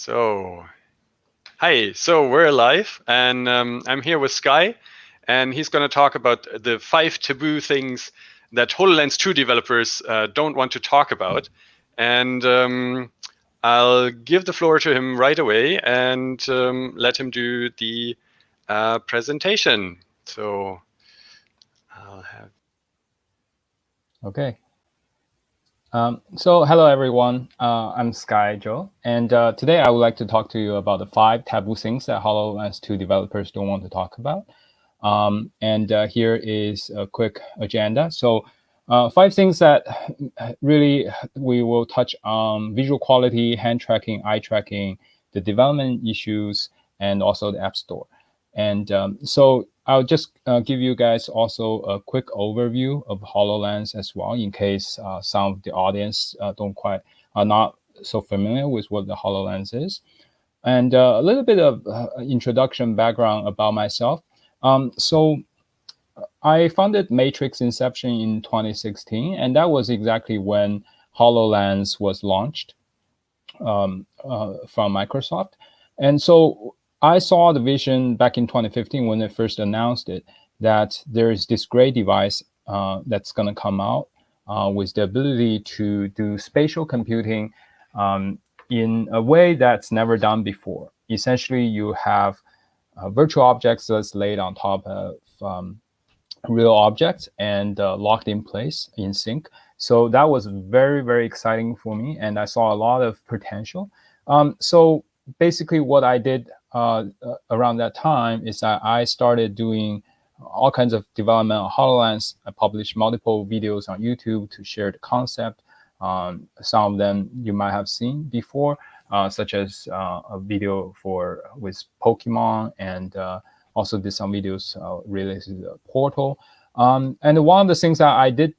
So, hi. So we're live, and I'm here with Sky, and he's going to talk about the 5 taboo things that HoloLens 2 developers don't want to talk about. And I'll give the floor to him right away and let him do the presentation. So I'll have. Okay. So hello everyone, I'm Sky Joe, and today I would like to talk to you about the 5 taboo things that HoloLens 2 developers don't want to talk about. Here is a quick agenda. So 5 things that really we will touch on: visual quality, hand tracking, eye tracking, the development issues, and also the App Store. And so I'll just give you guys also a quick overview of HoloLens as well, in case some of the audience are not so familiar with what the HoloLens is. And a little bit of introduction background about myself. So I founded Matrix Inception in 2016, and that was exactly when HoloLens was launched from Microsoft. And so I saw the vision back in 2015 when they first announced it, that there is this great device that's going to come out with the ability to do spatial computing in a way that's never done before. Essentially, you have virtual objects that's laid on top of real objects and locked in place in sync. So that was very, very exciting for me, and I saw a lot of potential. So basically what I did around that time is that I started doing all kinds of development on HoloLens. I published multiple videos on YouTube to share the concept. Some of them you might have seen before, such as a video with Pokemon, and also did some videos related to the portal. And one of the things that I did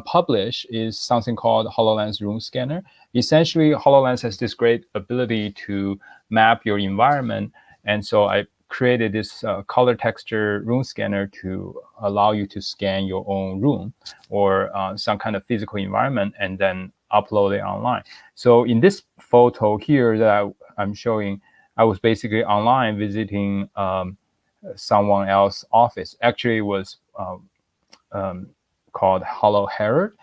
publish is something called HoloLens Room Scanner. Essentially, HoloLens has this great ability to map your environment. And so I created this color texture room scanner to allow you to scan your own room or some kind of physical environment and then upload it online. So in this photo here that I'm showing, I was basically online visiting someone else's office. Actually, it was called Holo Herald.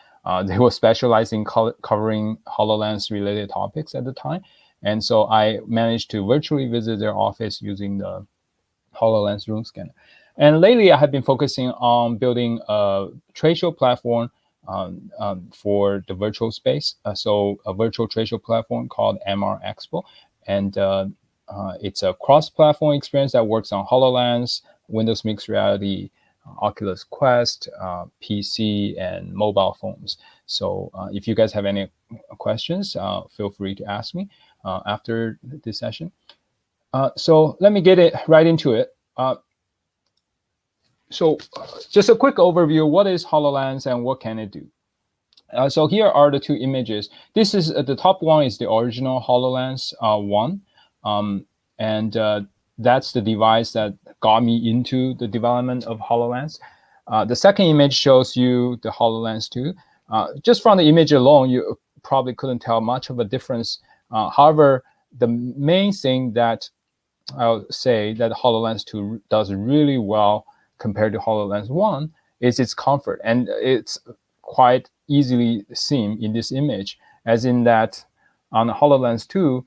They were specializing in covering HoloLens related topics at the time. And so I managed to virtually visit their office using the HoloLens Room Scanner. And lately, I have been focusing on building a trade show platform for the virtual space. So a virtual trade show platform called MR Expo. And it's a cross-platform experience that works on HoloLens, Windows Mixed Reality, Oculus Quest, PC, and mobile phones. So if you guys have any questions, feel free to ask me after this session. So let me get it right into it. So just a quick overview, what is HoloLens and what can it do? So here are the 2 images. This is the top one is the original HoloLens 1. That's the device that got me into the development of HoloLens. The second image shows you the HoloLens 2. Just from the image alone, you probably couldn't tell much of a difference. However, the main thing that I'll say that HoloLens 2 does really well compared to HoloLens 1 is its comfort. And it's quite easily seen in this image, as in that on HoloLens 2,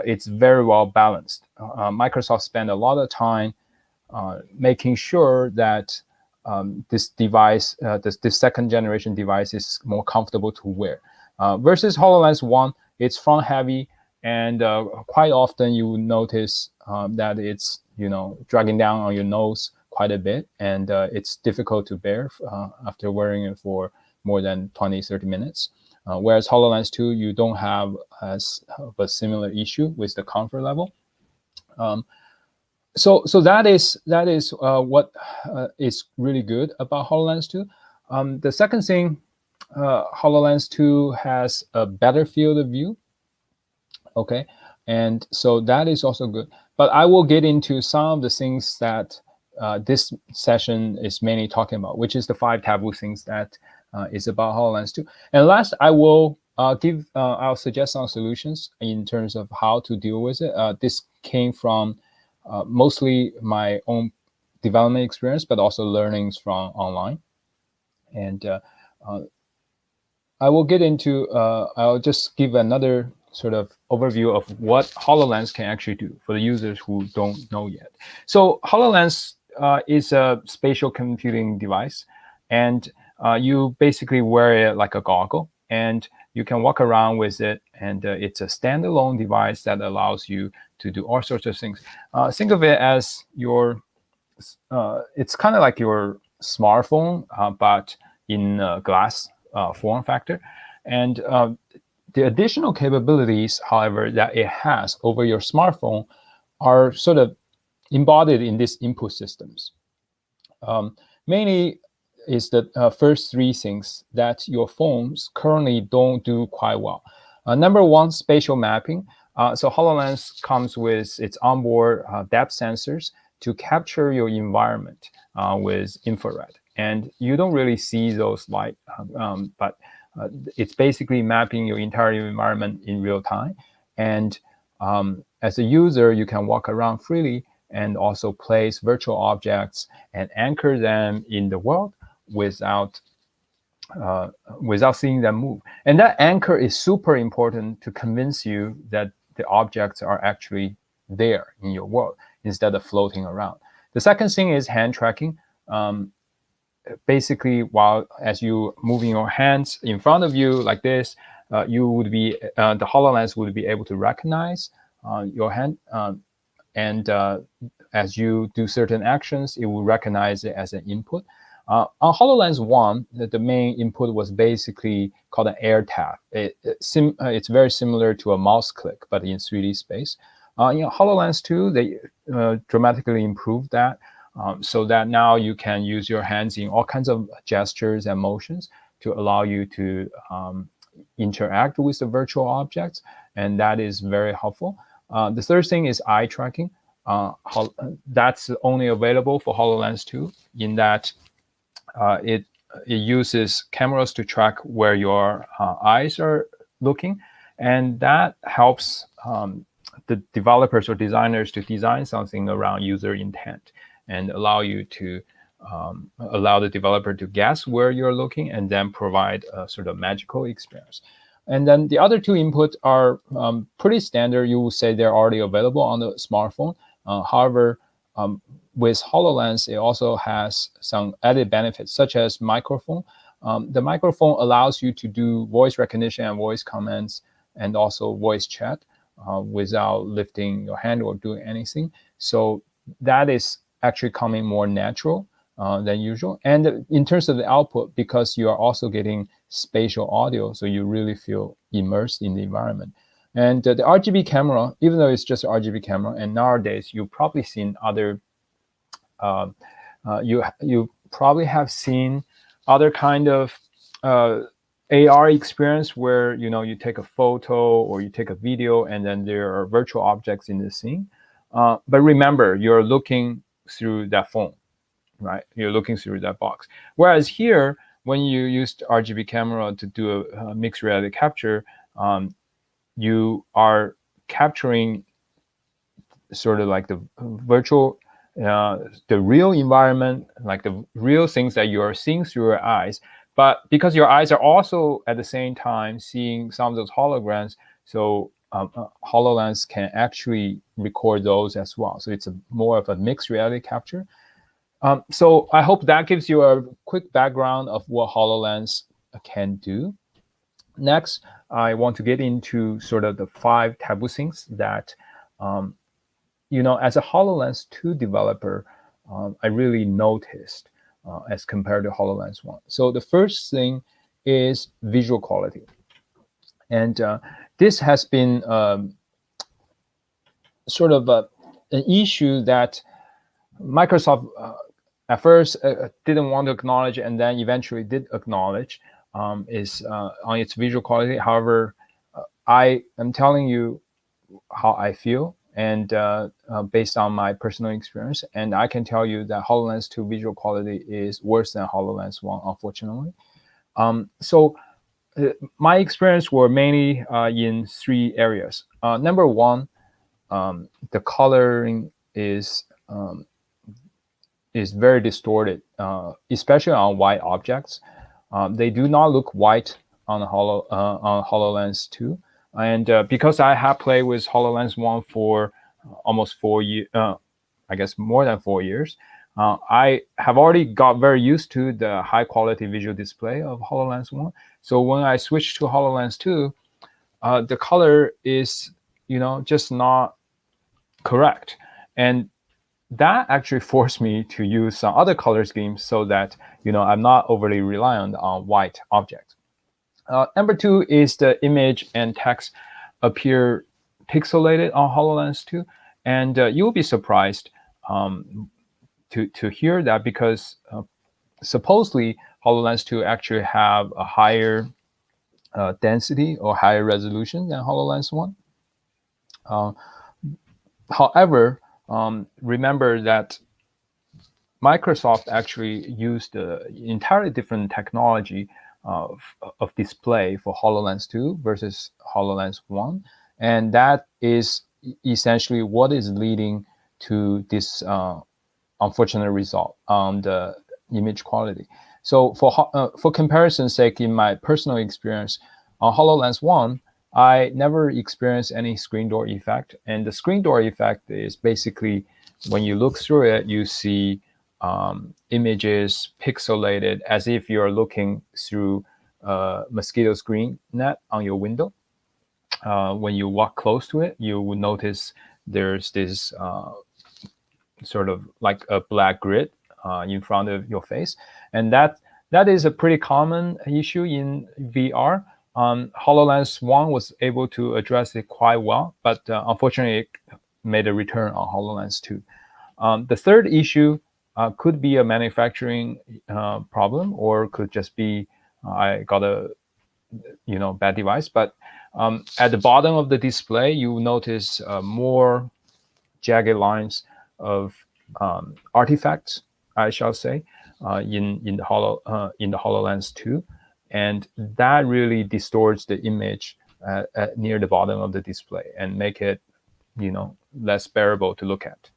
it's very well balanced. Microsoft spent a lot of time making sure that this device, this second generation device, is more comfortable to wear. Versus HoloLens 1, it's front heavy, and quite often you will notice that it's dragging down on your nose quite a bit, and it's difficult to bear after wearing it for more than 20-30 minutes. Whereas HoloLens 2, you don't have as of a similar issue with the comfort level. So that is what is really good about HoloLens 2. The second thing, HoloLens 2 has a better field of view. Okay, and so that is also good. But I will get into some of the things that this session is mainly talking about, which is the 5 taboo things that is about HoloLens 2. And last, I will I'll suggest some solutions in terms of how to deal with it. This came from mostly my own development experience, but also learnings from online. And I will get into, I'll just give another sort of overview of what HoloLens can actually do for the users who don't know yet. So HoloLens is a spatial computing device, and you basically wear it like a goggle, and you can walk around with it, and it's a standalone device that allows you to do all sorts of things. Think of it as your, it's kind of like your smartphone, but in glass form factor. And the additional capabilities, however, that it has over your smartphone are sort of embodied in these input systems. Mainly is the first three things that your phones currently don't do quite well. Number one, spatial mapping. So HoloLens comes with its onboard depth sensors to capture your environment with infrared. And you don't really see those light, but it's basically mapping your entire environment in real time. And as a user, you can walk around freely and also place virtual objects and anchor them in the world without seeing them move. And that anchor is super important to convince you that the objects are actually there in your world instead of floating around. The second thing is hand tracking. Basically, while as you moving your hands in front of you like this, you would be the HoloLens would be able to recognize your hand, and as you do certain actions, it will recognize it as an input. On HoloLens 1, the main input was basically called an air tap. It's very similar to a mouse click, but in 3D space. HoloLens 2, they dramatically improved that. So that now you can use your hands in all kinds of gestures and motions to allow you to interact with the virtual objects, and that is very helpful. The third thing is eye tracking. That's only available for HoloLens 2, in that it uses cameras to track where your eyes are looking, and that helps the developers or designers to design something around user intent and allow you to allow the developer to guess where you're looking and then provide a sort of magical experience. And then the other two inputs are pretty standard. You will say they're already available on the smartphone. However, with HoloLens, it also has some added benefits, such as microphone. The microphone allows you to do voice recognition and voice commands, and also voice chat without lifting your hand or doing anything. So that is actually coming more natural than usual. And in terms of the output, because you are also getting spatial audio, so you really feel immersed in the environment. And the RGB camera, even though it's just an RGB camera, and nowadays you've probably seen other, you probably have seen other kind of AR experience where you take a photo or you take a video, and then there are virtual objects in the scene. But remember, you're looking through that phone, right? You're looking through that box. Whereas here, when you used RGB camera to do a mixed reality capture, you are capturing sort of like the virtual, the real environment, like the real things that you are seeing through your eyes. But because your eyes are also at the same time seeing some of those holograms, so HoloLens can actually record those as well. So it's more of a mixed reality capture. So I hope that gives you a quick background of what HoloLens can do. Next, I want to get into sort of the 5 taboo things that, as a HoloLens 2 developer, I really noticed as compared to HoloLens 1. So the first thing is visual quality. And this has been sort of an issue that Microsoft at first didn't want to acknowledge, and then eventually did acknowledge, is on its visual quality. However, I am telling you how I feel, and based on my personal experience, and I can tell you that HoloLens 2 visual quality is worse than HoloLens 1, unfortunately. So my experience were mainly in three areas. Number one, the coloring is very distorted, especially on white objects. They do not look white on on Hololens 2, and because I have played with Hololens 1 for almost 4 years, I guess more than 4 years, I have already got very used to the high quality visual display of Hololens 1. So when I switched to Hololens 2, the color is, just not correct. And that actually forced me to use some other color schemes so that, I'm not overly reliant on white objects. Number two is the image and text appear pixelated on HoloLens 2. And you'll be surprised to hear that, because supposedly HoloLens 2 actually have a higher density or higher resolution than HoloLens 1. However, remember that Microsoft actually used an entirely different technology of display for HoloLens 2 versus HoloLens 1. And that is essentially what is leading to this unfortunate result on the image quality. So for comparison's sake, in my personal experience, on HoloLens 1, I never experienced any screen door effect. And the screen door effect is basically when you look through it, you see images pixelated as if you're looking through a mosquito screen net on your window. When you walk close to it, you will notice there's this sort of like a black grid in front of your face. And that is a pretty common issue in VR. HoloLens 1 was able to address it quite well, but unfortunately, it made a return on HoloLens 2. The third issue could be a manufacturing problem, or could just be I got a bad device. But at the bottom of the display, you will notice more jagged lines of artifacts, I shall say, in the HoloLens 2, and that really distorts the image near the bottom of the display and make it less bearable to look at.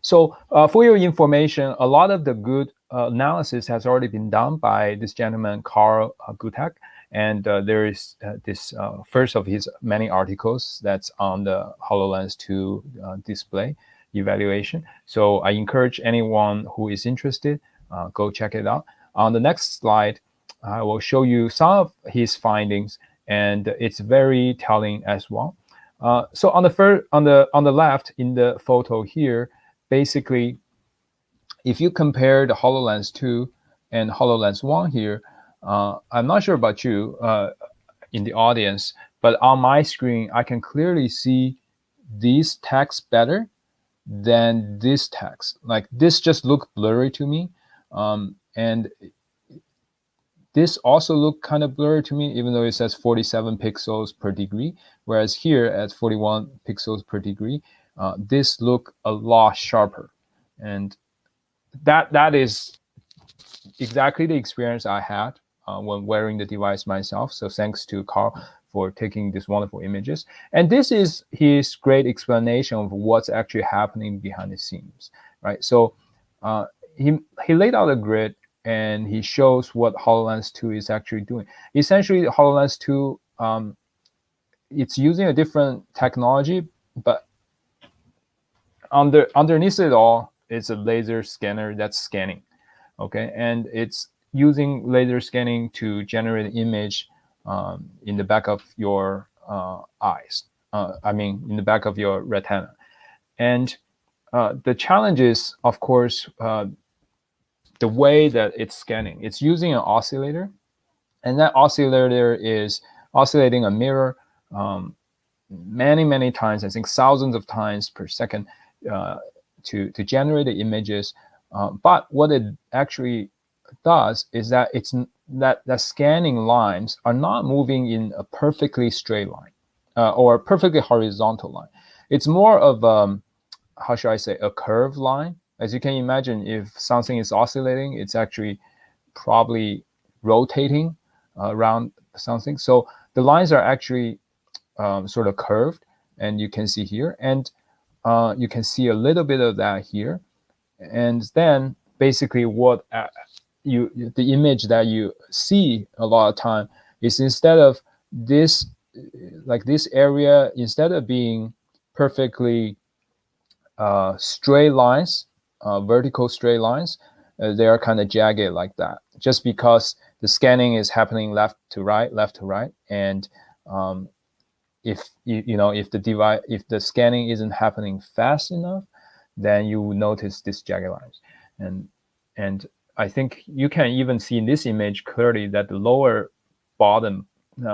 So for your information, a lot of the good analysis has already been done by this gentleman, Carl Gutek. And there is this first of his many articles that's on the HoloLens 2 display evaluation. So I encourage anyone who is interested, go check it out. On the next slide, I will show you some of his findings, and it's very telling as well. So on the left in the photo here, basically, if you compare the HoloLens 2 and HoloLens 1 here, I'm not sure about you in the audience, but on my screen, I can clearly see these text better than this text. Like this just looked blurry to me. And this also looked kind of blurry to me, even though it says 47 pixels per degree, whereas here at 41 pixels per degree, this look a lot sharper. And that is exactly the experience I had when wearing the device myself. So thanks to Carl for taking these wonderful images. And this is his great explanation of what's actually happening behind the scenes, right? So he laid out a grid, and he shows what HoloLens 2 is actually doing. Essentially, HoloLens 2, it's using a different technology, but underneath it all, it's a laser scanner that's scanning, okay? And it's using laser scanning to generate an image in the back of your eyes. In the back of your retina. And the challenge is, of course, the way that it's scanning. It's using an oscillator, and that oscillator is oscillating a mirror many times, I think thousands of times per second, to generate the images. But what it actually does is that that scanning lines are not moving in a perfectly straight line or a perfectly horizontal line. It's more of how should I say, a curved line. As you can imagine, if something is oscillating, it's actually probably rotating around something. So the lines are actually sort of curved, and you can see here, and you can see a little bit of that here. And then basically what the image that you see a lot of time is, instead of this, like this area, instead of being perfectly straight lines, vertical straight lines, they are kind of jagged like that, just because the scanning is happening left to right, and if if the scanning isn't happening fast enough, then you will notice these jagged lines. And I think you can even see in this image clearly that the lower bottom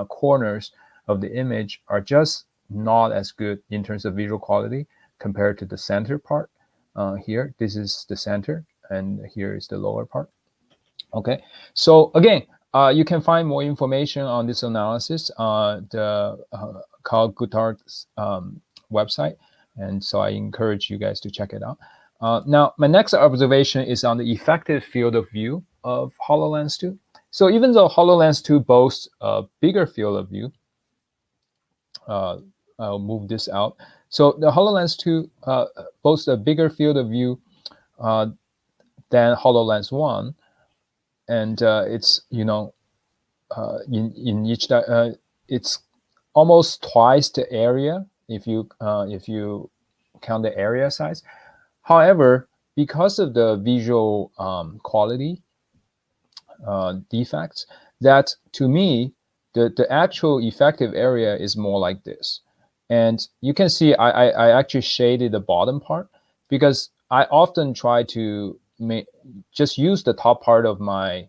corners of the image are just not as good in terms of visual quality compared to the center part. Here, this is the center, and here is the lower part. Okay, so again, you can find more information on this analysis on the Carl Guttard's website, and so I encourage you guys to check it out. Now, my next observation is on the effective field of view of HoloLens 2. So even though HoloLens 2 boasts a bigger field of view, I'll move this out. So the HoloLens 2 boasts a bigger field of view than HoloLens 1, and it's in each it's almost twice the area if you count the area size. However, because of the visual quality defects, that to me the actual effective area is more like this. And you can see I actually shaded the bottom part, because I often try to just use the top part of my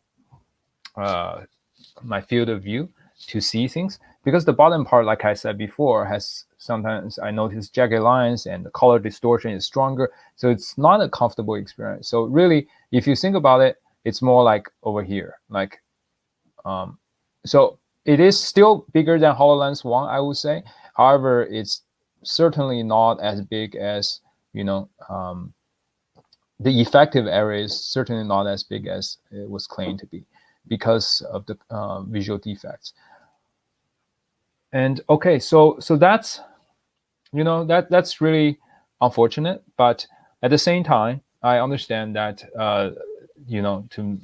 my field of view to see things, because the bottom part, like I said before, has sometimes I notice jagged lines and the color distortion is stronger, so it's not a comfortable experience. So really, if you think about it, it's more like over here, like so it is still bigger than HoloLens 1, I would say. However, it's certainly not as big as, the effective area is certainly not as big as it was claimed to be, because of the visual defects. And okay, so that's that's really unfortunate, but at the same time, I understand that to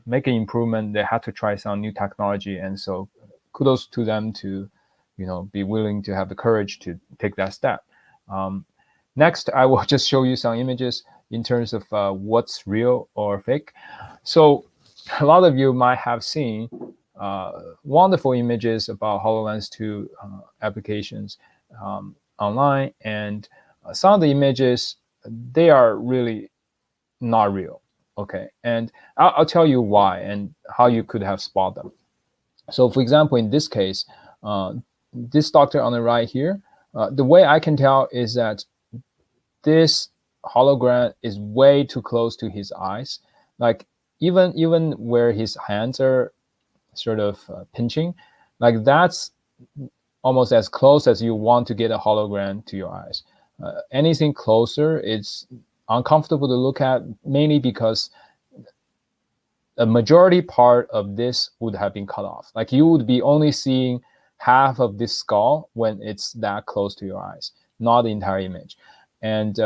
make an improvement, they had to try some new technology, and so kudos to them to be willing to have the courage to take that step. Next, I will just show you some images in terms of what's real or fake. So a lot of you might have seen wonderful images about HoloLens 2 applications online, and some of the images, they are really not real. Okay, and I'll tell you why and how you could have spot them. So for example, in this case, this doctor on the right here, the way I can tell is that this hologram is way too close to his eyes. Like even where his hands are sort of pinching, like that's almost as close as you want to get a hologram to your eyes. Anything closer, it's uncomfortable to look at, mainly because a majority part of this would have been cut off. Like you would be only seeing half of this skull when it's that close to your eyes, not the entire image. And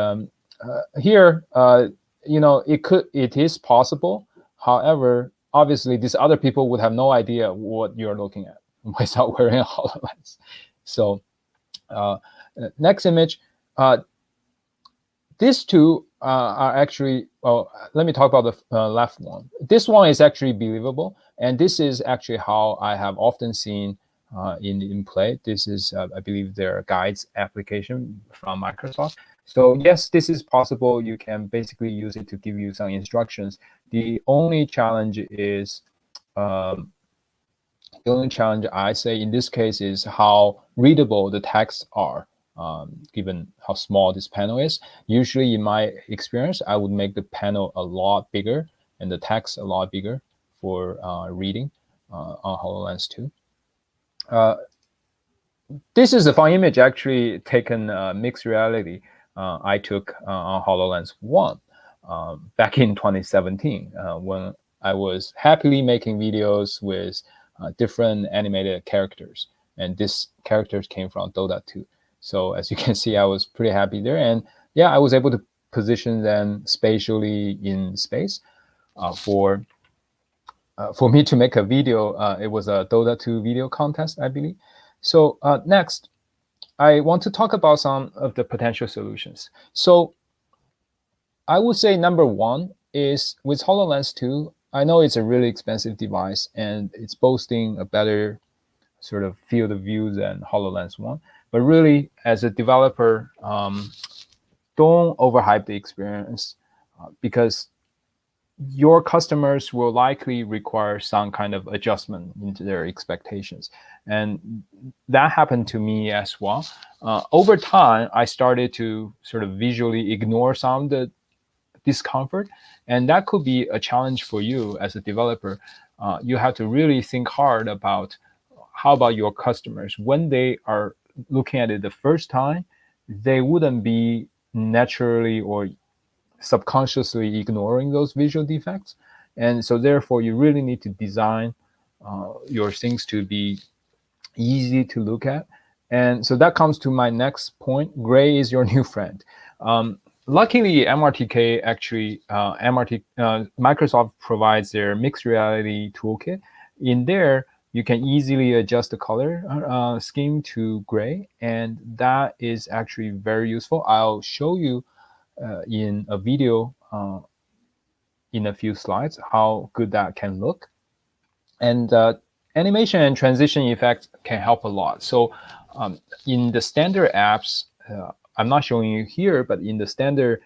here, it is possible. However, obviously, these other people would have no idea what you're looking at without wearing a HoloLens. So, next image. These two are actually, well, let me talk about the left one. This one is actually believable, and this is actually how I have often seen in play. This is, I believe, their guides application from Microsoft. So yes, this is possible. You can basically use it to give you some instructions. The only challenge is, the only challenge I say in this case is how readable the texts are, given how small this panel is. Usually in my experience, I would make the panel a lot bigger and the text a lot bigger for reading on HoloLens 2. This is a fun image actually taken mixed reality. I took on HoloLens 1 back in 2017 when I was happily making videos with different animated characters, and these characters came from Dota 2. So as you can see, I was pretty happy there, and yeah, I was able to position them spatially in space for me to make a video. It was a Dota 2 video contest, I believe. So next, I want to talk about some of the potential solutions. So I would say number one is with HoloLens 2, I know it's a really expensive device and it's boasting a better sort of field of view than HoloLens 1. But really, as a developer, don't overhype the experience because your customers will likely require some kind of adjustment into their expectations. And that happened to me as well. Over time, I started to sort of visually ignore some of the discomfort. And that could be a challenge for you as a developer. You have to really think hard about how about your customers. When they are looking at it the first time, they wouldn't be naturally or subconsciously ignoring those visual defects. And so therefore, you really need to design your things to be easy to look at. And so that comes to my next point. Gray is your new friend. Luckily, MRTK actually, Microsoft provides their mixed reality toolkit. In there, you can easily adjust the color scheme to gray, and that is actually very useful. I'll show you in a video in a few slides how good that can look. And animation and transition effects can help a lot. So in the standard apps, I'm not showing you here, but in the standard,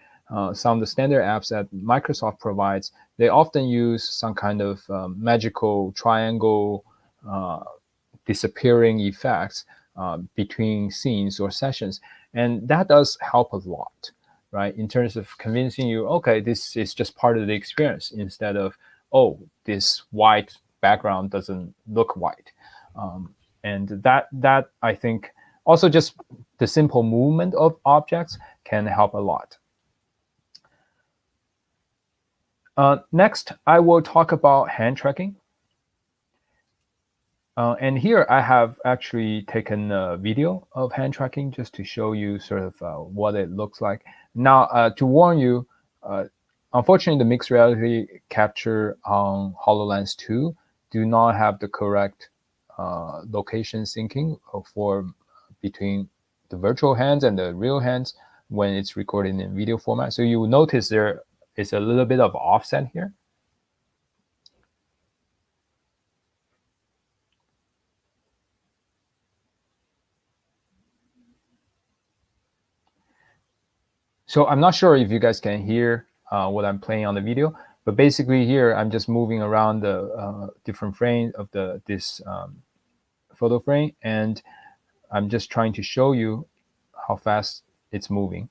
some of the standard apps that Microsoft provides, they often use some kind of magical triangle disappearing effects between scenes or sessions. And that does help a lot, right? In terms of convincing you, okay, this is just part of the experience instead of, oh, this white background doesn't look white. And that I think also just the simple movement of objects can help a lot. Next, I will talk about hand tracking. And here I have actually taken a video of hand tracking just to show you sort of what it looks like. Now, to warn you, unfortunately, the mixed reality capture on HoloLens 2 do not have the correct location syncing for between the virtual hands and the real hands when it's recorded in video format. So you will notice there is a little bit of offset here. So I'm not sure if you guys can hear what I'm playing on the video, but basically here I'm just moving around the different frames of this photo frame, and I'm just trying to show you how fast it's moving.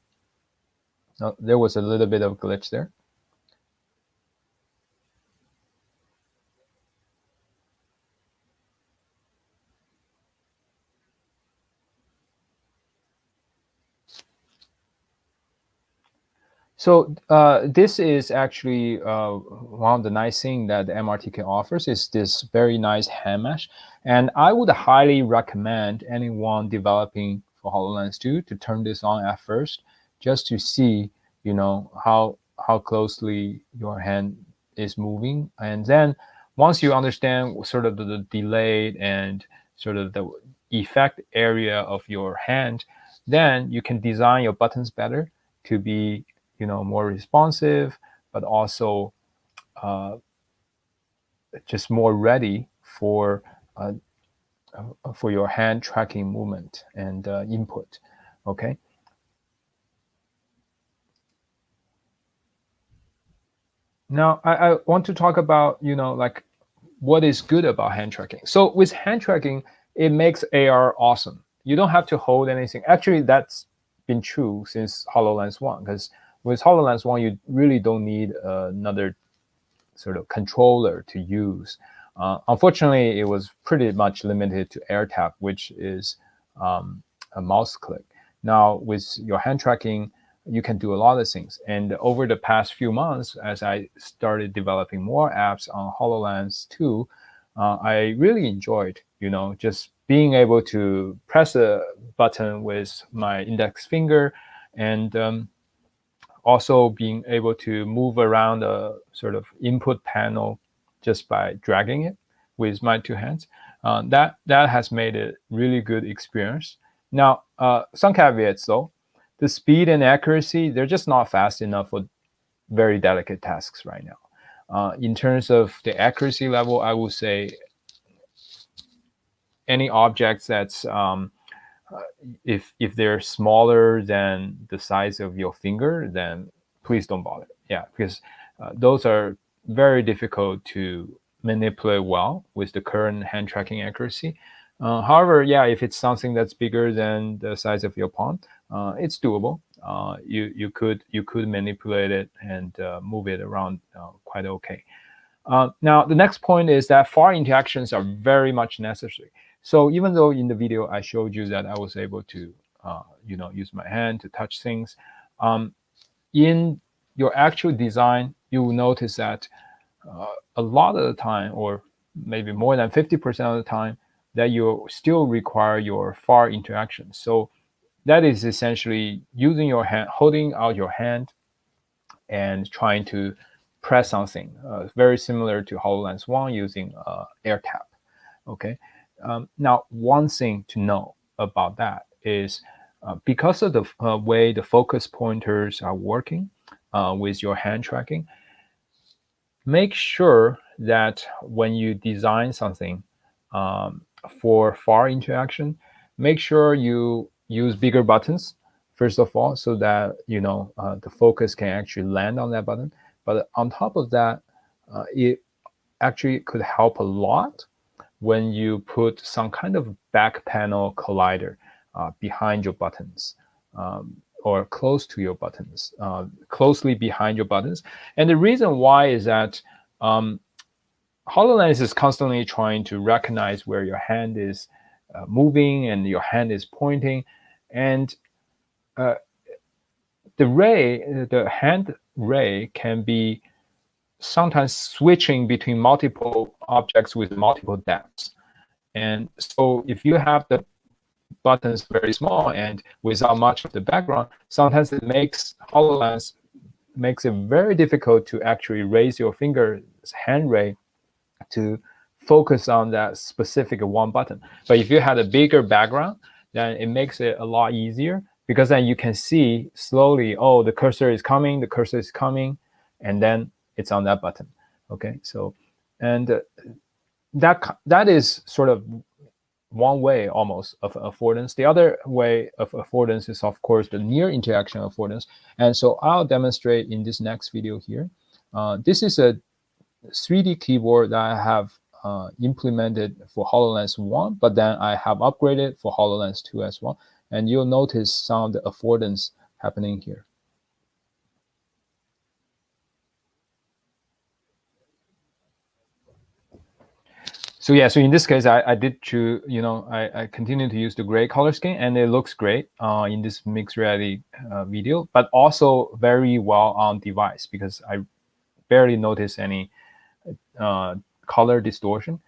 Now, there was a little bit of glitch there. So this is actually one of the nice things that the MRTK offers is this very nice hand mesh. And I would highly recommend anyone developing for HoloLens 2 to turn this on at first, just to see, you know, how closely your hand is moving. And then once you understand sort of the delay and sort of the effect area of your hand, then you can design your buttons better to be, you know, more responsive, but also just more ready for your hand tracking movement and input. Okay. Now I want to talk about, you know, like what is good about hand tracking. So with hand tracking, it makes AR awesome. You don't have to hold anything. Actually, that's been true since HoloLens 1, because with HoloLens 1, you really don't need another sort of controller to use. Unfortunately, it was pretty much limited to AirTap, which is a mouse click. Now, with your hand tracking, you can do a lot of things. And over the past few months, as I started developing more apps on HoloLens 2, I really enjoyed, just being able to press a button with my index finger, and also being able to move around a sort of input panel just by dragging it with my two hands. That has made it really good experience. Now, some caveats though. The speed and accuracy, they're just not fast enough for very delicate tasks right now. In terms of the accuracy level, I would say any objects that's if they're smaller than the size of your finger, then please don't bother. Yeah, because those are very difficult to manipulate well with the current hand tracking accuracy. However, yeah, if it's something that's bigger than the size of your palm, it's doable. You could manipulate it and move it around quite okay. Now, the next point is that far interactions are very much necessary. So even though in the video I showed you that I was able to, use my hand to touch things, in your actual design, you will notice that a lot of the time, or maybe more than 50% of the time, that you still require your far interaction. So that is essentially using your hand, holding out your hand, and trying to press something, very similar to HoloLens 1 using air tap. Okay. Now, one thing to know about that is because of the way the focus pointers are working with your hand tracking, make sure that when you design something for far interaction, make sure you use bigger buttons first of all, so that the focus can actually land on that button. But on top of that, it actually could help a lot when you put some kind of back panel collider behind your buttons, or close to your buttons, closely behind your buttons. And the reason why is that HoloLens is constantly trying to recognize where your hand is moving and your hand is pointing. And the hand ray can be sometimes switching between multiple objects with multiple depths. And so if you have the buttons very small and without much of the background, sometimes HoloLens makes it very difficult to actually raise your finger's hand ray to focus on that specific one button. But if you had a bigger background, then it makes it a lot easier, because then you can see slowly, oh, the cursor is coming, and then it's on that button. Okay, so and that is sort of one way almost of affordance. The other way of affordance is, of course, the near interaction affordance. And so I'll demonstrate in this next video here. This is a 3D keyboard that I have implemented for HoloLens 1, but then I have upgraded for HoloLens 2 as well. And you'll notice some of the affordance happening here. So yeah, so in this case, I did choose, I continue to use the gray color scheme, and it looks great in this mixed reality video, but also very well on device, because I barely notice any color distortion.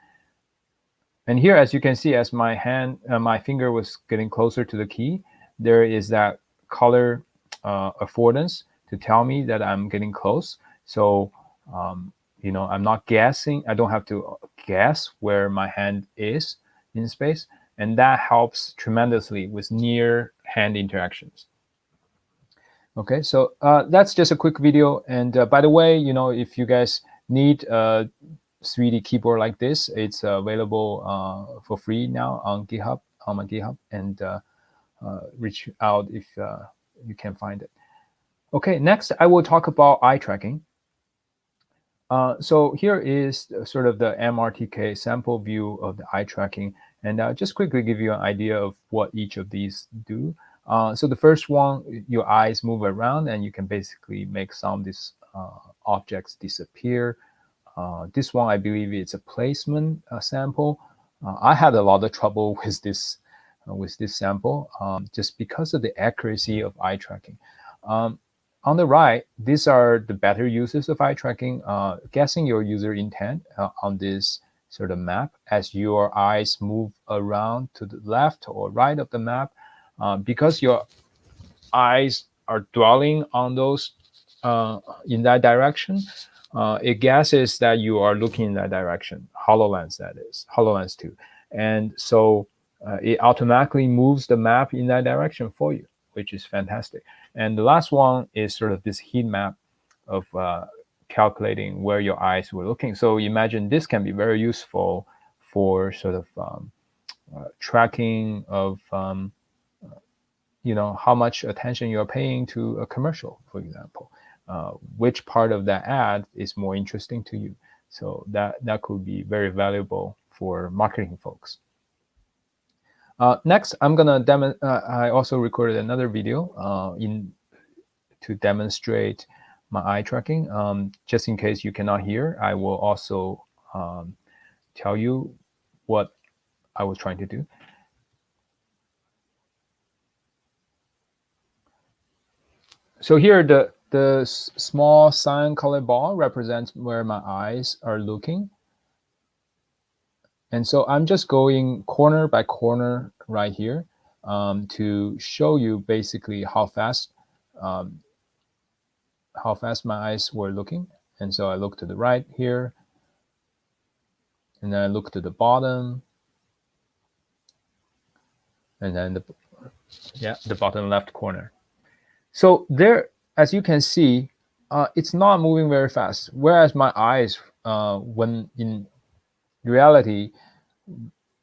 And here, as you can see, as my finger was getting closer to the key, there is that color affordance to tell me that I'm getting close. So I'm not guessing. I don't have to guess where my hand is in space, and that helps tremendously with near hand interactions. Okay, so that's just a quick video. And by the way, if you guys need a 3D keyboard like this, it's available for free now on GitHub, on my GitHub, and reach out if you can find it. Okay, next I will talk about eye tracking. So here is sort of the MRTK sample view of the eye tracking, and I'll just quickly give you an idea of what each of these do. So the first one, your eyes move around, and you can basically make some of these objects disappear. This one, I believe it's a placement sample. I had a lot of trouble with this sample just because of the accuracy of eye tracking. On the right, these are the better uses of eye tracking. Guessing your user intent on this sort of map as your eyes move around to the left or right of the map, because your eyes are dwelling on those in that direction. It guesses that you are looking in that direction. HoloLens, that is HoloLens 2, and so it automatically moves the map in that direction for you, which is fantastic. And the last one is sort of this heat map of calculating where your eyes were looking. So imagine this can be very useful for sort of tracking of how much attention you're paying to a commercial, for example. Which part of that ad is more interesting to you? So that could be very valuable for marketing folks. Next, I'm gonna I also recorded another video to demonstrate my eye tracking. Just in case you cannot hear, I will also tell you what I was trying to do. So here, the small cyan color ball represents where my eyes are looking. And so I'm just going corner by corner right here to show you basically how fast my eyes were looking. And so I look to the right here, and then I look to the bottom, and then the bottom left corner. So there, as you can see, it's not moving very fast. Whereas my eyes, when in reality,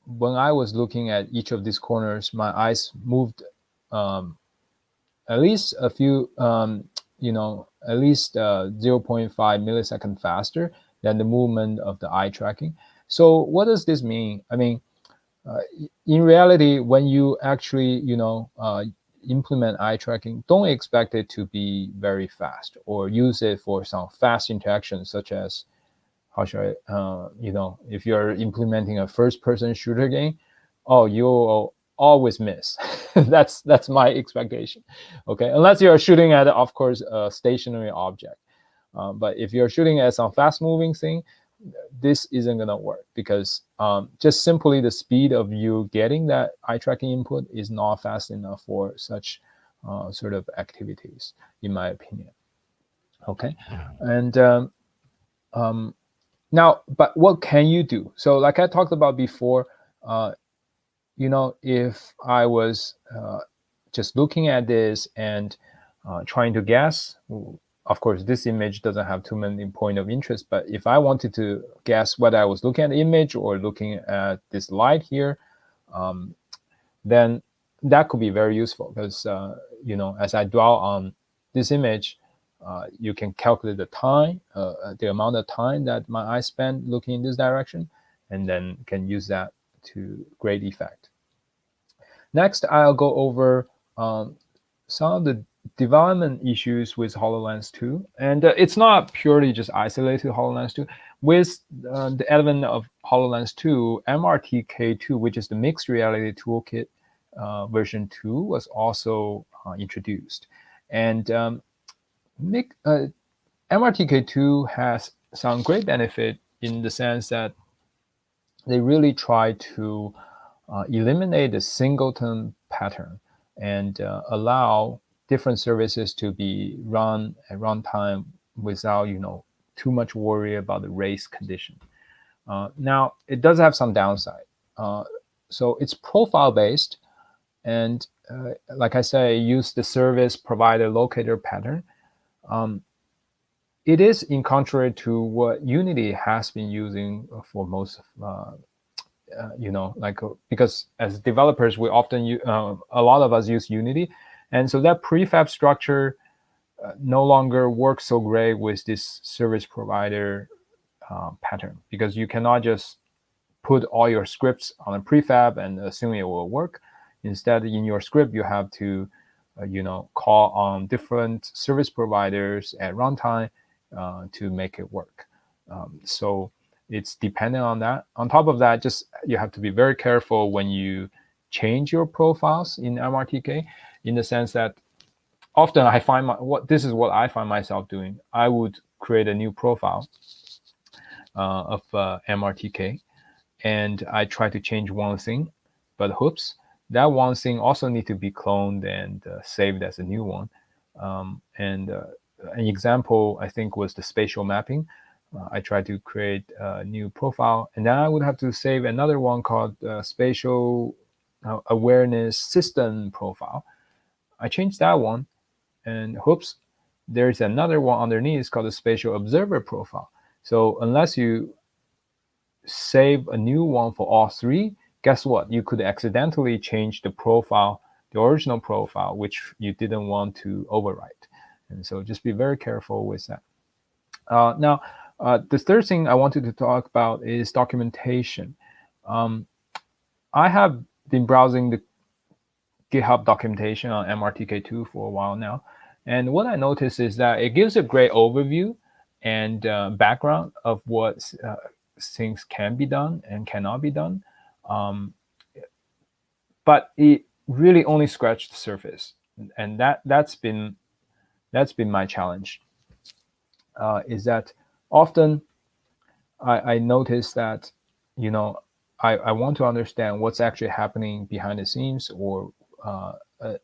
when I was looking at each of these corners, my eyes moved at least a few, at least 0.5 millisecond faster than the movement of the eye tracking. So what does this mean? I mean, in reality, when you actually, implement eye tracking, don't expect it to be very fast or use it for some fast interactions, such as, how should I, if you're implementing a first-person shooter game, you'll always miss. that's my expectation. Okay, unless you're shooting at, of course, a stationary object. But if you're shooting at some fast-moving thing, this isn't gonna work, because just simply the speed of you getting that eye tracking input is not fast enough for such sort of activities, in my opinion. Okay, and now, but what can you do? So like I talked about before, if I was just looking at this and trying to guess, of course, this image doesn't have too many points of interest, but if I wanted to guess whether I was looking at the image or looking at this light here, then that could be very useful, because, as I dwell on this image, you can calculate the time, the amount of time that my eyes spend looking in this direction, and then can use that to great effect. Next, I'll go over some of the development issues with HoloLens 2. And it's not purely just isolated to HoloLens 2. With the advent of HoloLens 2, MRTK2, which is the mixed reality toolkit version 2, was also introduced. And MRTK2 has some great benefit in the sense that they really try to eliminate the singleton pattern and allow different services to be run at runtime without, too much worry about the race condition. Now, it does have some downside. So it's profile based, and like I say, use the service provider locator pattern. It is in contrary to what Unity has been using for most of because as developers, we often a lot of us use Unity, and so that prefab structure no longer works so great with this service provider pattern, because you cannot just put all your scripts on a prefab and assume it will work. Instead, in your script, you have to call on different service providers at runtime to make it work. So it's dependent on that. On top of that, just you have to be very careful when you change your profiles in MRTK, in the sense that often I find this is what I find myself doing. I would create a new profile of MRTK, and I try to change one thing, but whoops, that one thing also need to be cloned and saved as a new one. And an example I think was the spatial mapping. I tried to create a new profile, and then I would have to save another one called spatial awareness system profile. I changed that one, and whoops, there's another one underneath called the spatial observer profile. So unless you save a new one for all three, guess what? You could accidentally change the profile, the original profile, which you didn't want to overwrite. And so just be very careful with that. Now, the third thing I wanted to talk about is documentation. I have been browsing the GitHub documentation on MRTK2 for a while now. And what I noticed is that it gives a great overview and background of what things can be done and cannot be done. But it really only scratched the surface. And that's been my challenge, is that often I notice that, I want to understand what's actually happening behind the scenes, or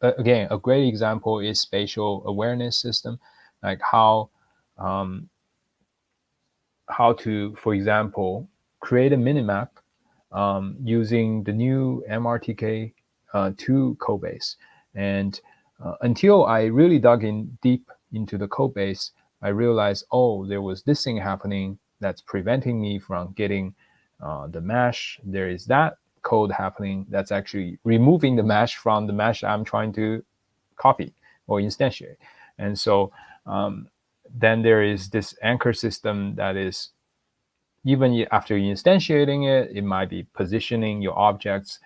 again, a great example is spatial awareness system, like how to, for example, create a minimap using the new MRTK2 code base. And until I really dug in deep into the code base, I realized, oh, there was this thing happening that's preventing me from getting the mesh. There is that code happening that's actually removing the mesh from the mesh I'm trying to copy or instantiate. And so then there is this anchor system that is, even after instantiating it, it might be positioning your objects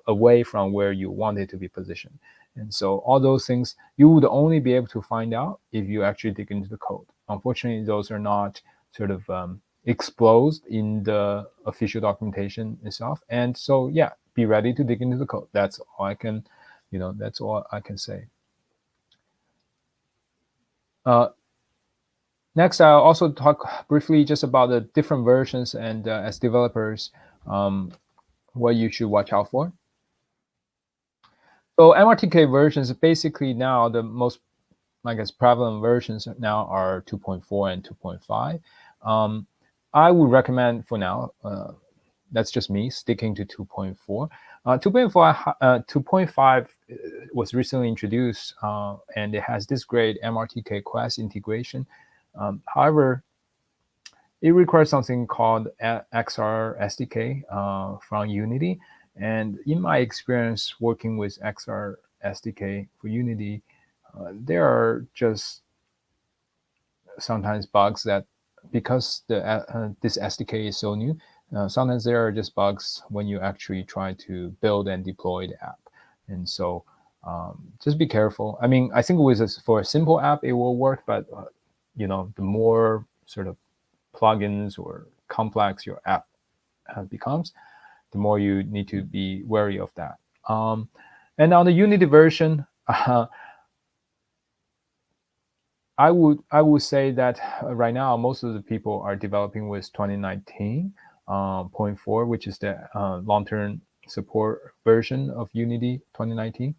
away from where you want it to be positioned. And so all those things you would only be able to find out if you actually dig into the code. Unfortunately, those are not sort of exposed in the official documentation itself. And so, yeah, be ready to dig into the code. That's all I can, that's all I can say. Next, I'll also talk briefly just about the different versions and as developers, what you should watch out for. So MRTK versions, basically now the most, I guess, prevalent versions now are 2.4 and 2.5. I would recommend for now, that's just me, sticking to 2.4. 2.5 was recently introduced, and it has this great MRTK class integration. However, it requires something called XR SDK from Unity. And in my experience working with XR SDK for Unity, there are just sometimes bugs that, because this SDK is so new, sometimes there are just bugs when you actually try to build and deploy the app. And so just be careful. I mean, I think for a simple app, it will work, but the more sort of plugins or complex your app becomes, the more you need to be wary of that. And on the Unity version, I would say that right now most of the people are developing with 2019.4, which is the long-term support version of Unity 2019.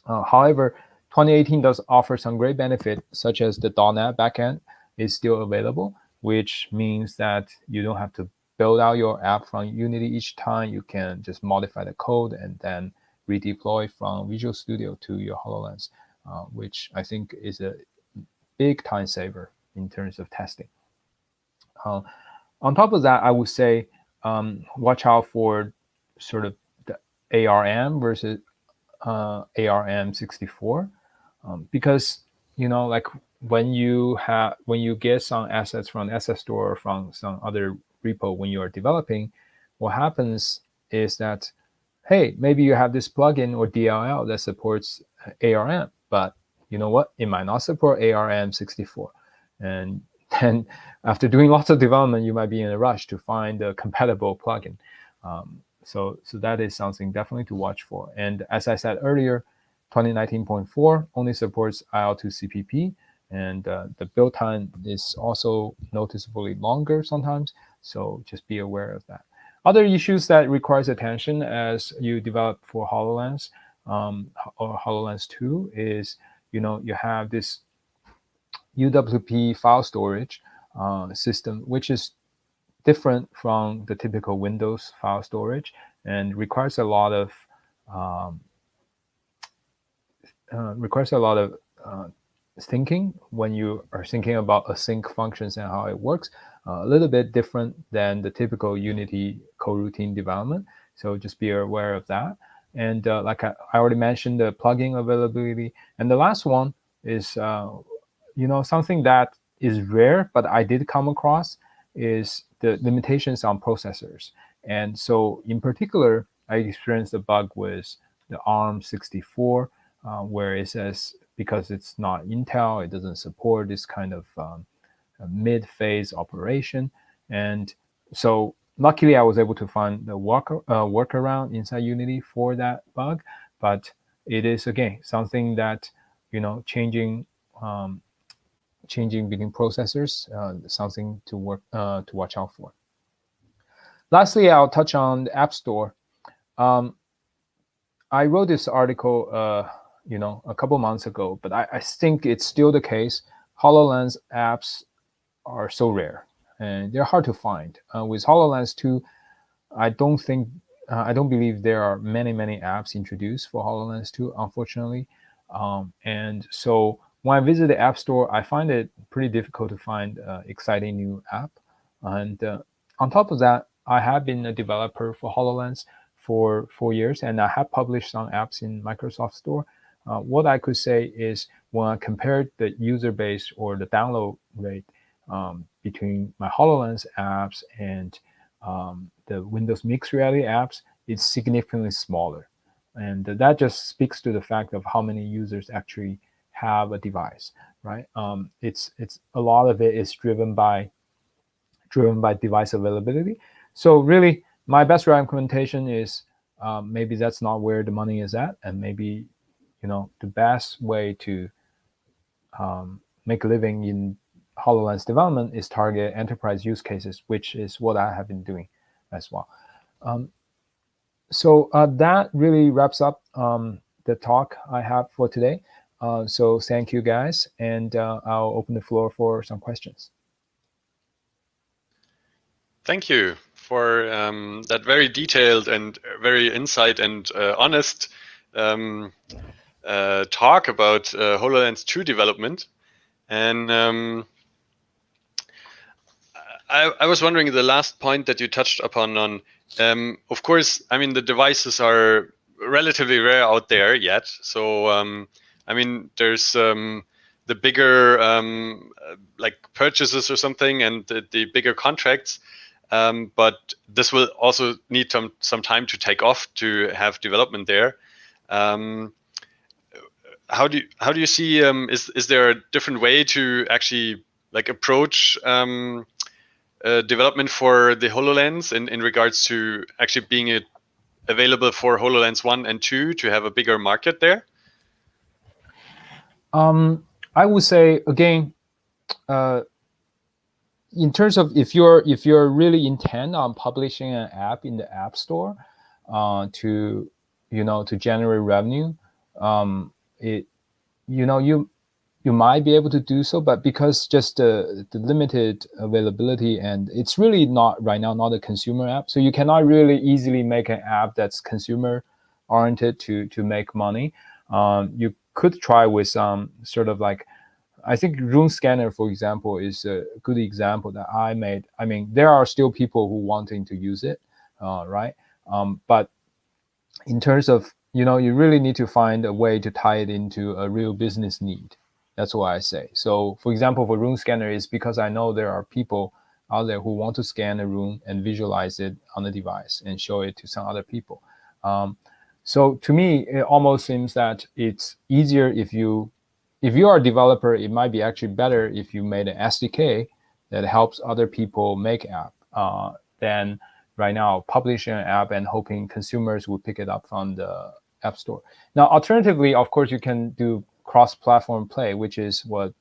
However, 2018 does offer some great benefit, such as the .NET backend is still available, which means that you don't have to build out your app from Unity each time. You can just modify the code and then redeploy from Visual Studio to your HoloLens, which I think is a big time saver in terms of testing. On top of that, I would say watch out for sort of the ARM versus ARM64, because like when you get some assets from asset store or from some other repo when you are developing, what happens is that, hey, maybe you have this plugin or DLL that supports ARM, but you know what? It might not support ARM64. And then after doing lots of development, you might be in a rush to find a compatible plugin. So that is something definitely to watch for. And as I said earlier, 2019.4 only supports IL2 CPP, and the build time is also noticeably longer sometimes. So just be aware of that. Other issues that requires attention as you develop for HoloLens or HoloLens 2 is, you have this UWP file storage system, which is different from the typical Windows file storage and requires a lot of um, thinking when you are thinking about async functions and how it works. A little bit different than the typical Unity coroutine development. So just be aware of that. And like I already mentioned, the plugin availability. And the last one is, something that is rare, but I did come across is the limitations on processors. And so in particular, I experienced a bug with the ARM64, where it says because it's not Intel, it doesn't support this kind of mid-phase operation. And so luckily I was able to find the workaround inside Unity for that bug. But it is, again, something that, changing between processors, something to watch out for. Lastly, I'll touch on the App Store. I wrote this article, a couple months ago, but I think it's still the case. HoloLens apps are so rare and they're hard to find. With HoloLens 2, I don't believe there are many apps introduced for HoloLens 2, unfortunately. And so when I visit the App Store, I find it pretty difficult to find exciting new app. And on top of that, I have been a developer for HoloLens for 4 years, and I have published some apps in Microsoft Store. What I could say is when I compared the user base or the download rate between my HoloLens apps and the Windows Mixed Reality apps, it's significantly smaller. And that just speaks to the fact of how many users actually have a device, right? It's a lot of it is driven by device availability. So really, my best recommendation is maybe that's not where the money is at, and maybe the best way to make a living in HoloLens development is target enterprise use cases, which is what I have been doing as well. So that really wraps up the talk I have for today. So thank you guys, and I'll open the floor for some questions. Thank you for that very detailed and very insight and honest talk about HoloLens 2 development. And I was wondering the last point that you touched upon on, of course, I mean, the devices are relatively rare out there yet. So, I mean, there's the bigger like purchases or something and the bigger contracts. But this will also need some time to take off to have development there. How do you see? Is there a different way to actually like approach development for the HoloLens in regards to actually being available for HoloLens 1 and 2 to have a bigger market there? I would say again. In terms of if you're really intent on publishing an app in the App Store to generate revenue, you might be able to do so, but because just the limited availability, and it's really not right now not a consumer app, so you cannot really easily make an app that's consumer oriented to make money. You could try with some sort of like, I think Room Scanner, for example, is a good example that I made. I mean, there are still people who wanting to use it, right? But in terms of, you really need to find a way to tie it into a real business need. That's what I say. So, for example, for Room Scanner is because I know there are people out there who want to scan a room and visualize it on the device and show it to some other people. So to me, it almost seems that it's easier if you are a developer, it might be actually better if you made an SDK that helps other people make app than right now publishing an app and hoping consumers will pick it up from the App Store. Now, alternatively, of course, you can do cross-platform play, which is what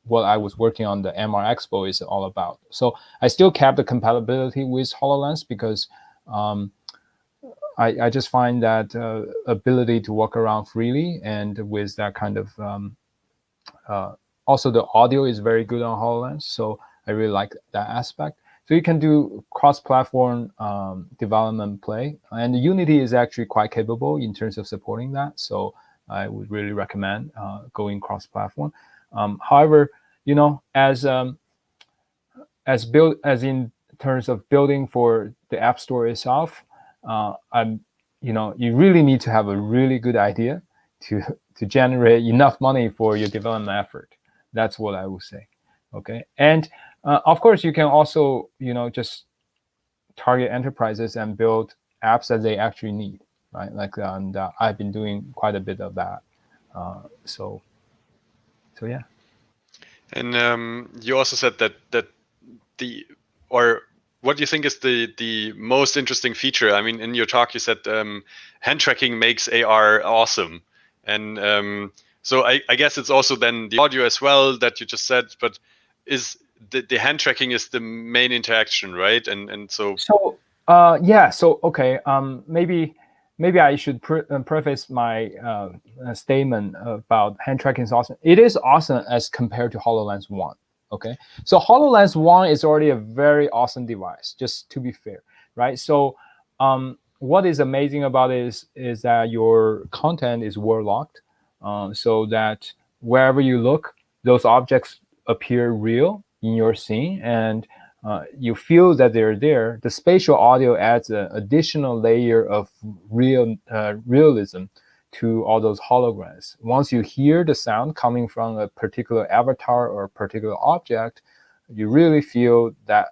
what I was working on the MR Expo is all about. So I still kept the compatibility with HoloLens because I just find that ability to walk around freely, and with that kind of also the audio is very good on HoloLens, so I really like that aspect. So you can do cross-platform development play, and Unity is actually quite capable in terms of supporting that. So I would really recommend going cross-platform. However, as in terms of building for the App Store itself, you really need to have a really good idea to generate enough money for your development effort. That's what I would say. Okay, and of course you can also just target enterprises and build apps that they actually need, right? Like, and I've been doing quite a bit of that. So yeah. And you also said that what do you think is the most interesting feature? I mean, in your talk you said hand tracking makes AR awesome, and so I guess it's also then the audio as well that you just said, but is the hand tracking is the main interaction, right? And so yeah. So okay. Maybe I should preface my statement about hand tracking is awesome. It is awesome as compared to HoloLens 1. Okay, so HoloLens 1 is already a very awesome device, just to be fair, right? So what is amazing about it is that your content is world locked, so that wherever you look, those objects appear real in your scene, and you feel that they're there. The spatial audio adds an additional layer of realism to all those holograms. Once you hear the sound coming from a particular avatar or a particular object, you really feel that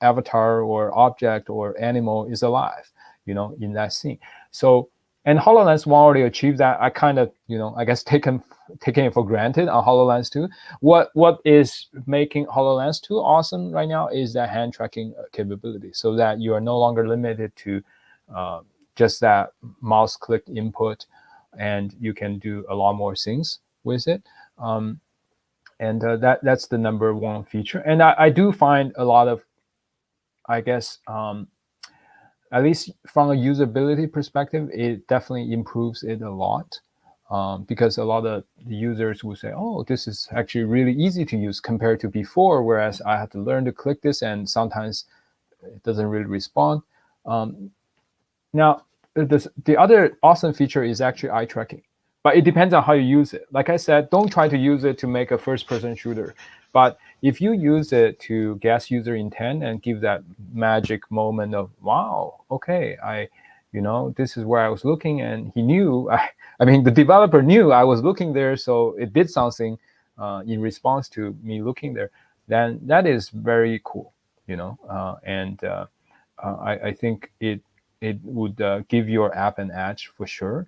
avatar or object or animal is alive, in that scene. So, and HoloLens 1 already achieved that. I kind of, I guess taking it for granted on HoloLens 2. What is making HoloLens 2 awesome right now is that hand tracking capability, so that you are no longer limited to just that mouse click input, and you can do a lot more things with it. And that's the number one feature. And I do find a lot of, I guess, at least from a usability perspective, it definitely improves it a lot, because a lot of the users will say, oh, this is actually really easy to use compared to before, whereas I had to learn to click this and sometimes it doesn't really respond. Now, the other awesome feature is actually eye tracking, but it depends on how you use it. Like I said, don't try to use it to make a first-person shooter. But if you use it to guess user intent and give that magic moment of, wow, okay, this is where I was looking, and he knew, I mean, the developer knew I was looking there, so it did something in response to me looking there, then that is very cool, and I think it would give your app an edge for sure.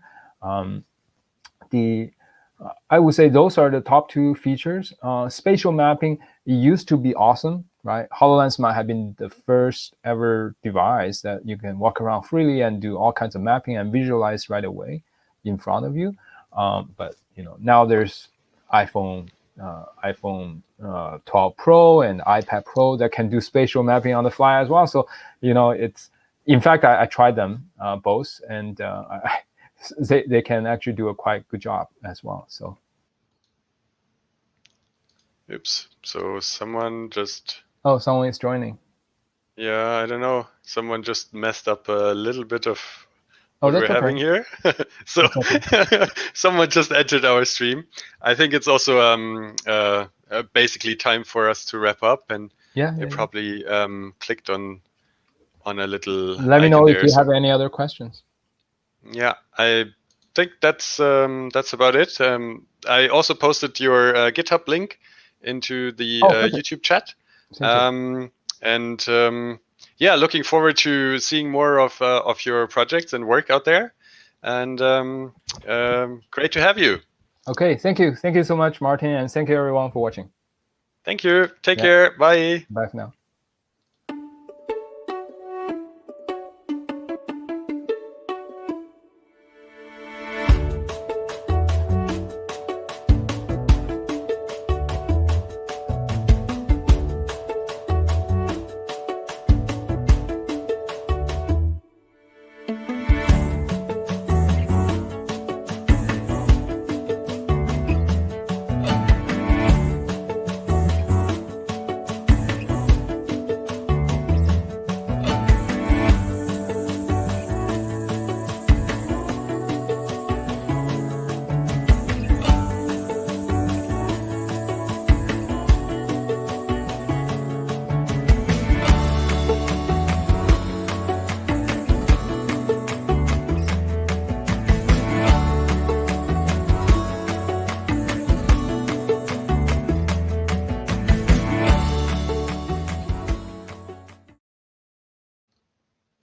I would say those are the top two features. Spatial mapping, it used to be awesome, right? HoloLens might have been the first ever device that you can walk around freely and do all kinds of mapping and visualize right away in front of you. But now there's iPhone 12 Pro and iPad Pro that can do spatial mapping on the fly as well. So it's, in fact, I tried them both, and they can actually do a quite good job as well. So, oops. So someone just. Oh, someone is joining. Yeah, I don't know. Someone just messed up a little bit of what we're okay. having here. So okay. Someone just entered our stream. I think it's also basically time for us to wrap up, and they probably clicked on a little. Let me know if you have any other questions. Yeah, I think that's about it. I also posted your GitHub link into the YouTube chat. And yeah, looking forward to seeing more of your projects and work out there. And great to have you. Okay, thank you so much, Martin, and thank you everyone for watching. Thank you. Take care. Bye. Bye for now.